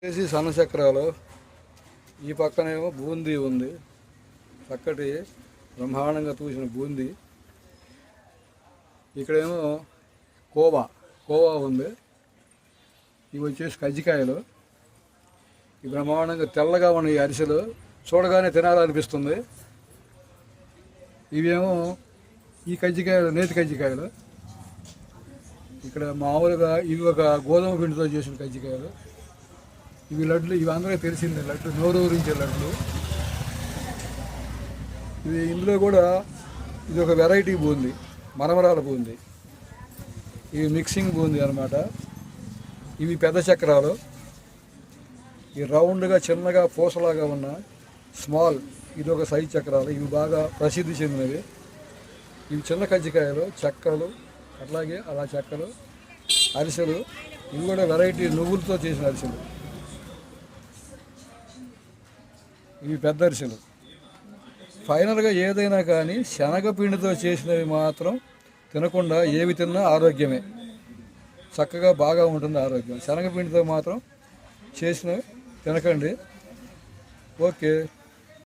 సన్న చక్రాలు ఈ పక్కనేమో బూందీ ఉంది, చక్కటి బ్రహ్మాండంగా తూసిన బూందీ. ఇక్కడేమో కోవా ఉంది. ఇవి వచ్చేసి కజ్జికాయలు. ఈ బ్రహ్మాండంగా తెల్లగా ఉన్న ఈ అరిసెలు చూడగానే తినాలనిపిస్తుంది. ఇవేమో ఈ కజ్జికాయలు నేతి కజ్జికాయలు. ఇక్కడ మామూలుగా ఇవి ఒక గోధుమ పిండితో చేసిన కజ్జికాయలు. ఇవి లడ్లు, ఇవి అందరికీ తెలిసిందే, లడ్లు నోరూరించే లడ్లు. ఇది ఇందులో కూడా ఇది ఒక వెరైటీ బూందీ, మరమరాల బూందీ. ఇవి మిక్సింగ్ బూందీ అనమాట. ఇవి పెద్ద చక్రాలు. ఈ రౌండ్గా చిన్నగా పూసలాగా ఉన్న స్మాల్, ఇది ఒక సైజ్ చక్రాలు. ఇవి బాగా ప్రసిద్ధి చెందినవి. ఇవి చిన్న కజ్జికాయలు, చెక్కలు, అట్లాగే అలా చెక్కలు, అరిసెలు. ఇవి కూడా వెరైటీ నువ్వులతో చేసిన అరిసెలు. ఇవి పెద్ద అరిసెలు. ఫైనల్గా ఏదైనా కానీ శనగపిండితో చేసినవి మాత్రం తినకుండా ఏవి తిన్నా ఆరోగ్యమే, చక్కగా బాగా ఉంటుంది ఆరోగ్యం. శనగపిండితో మాత్రం చేసినవి తినకండి. ఓకే.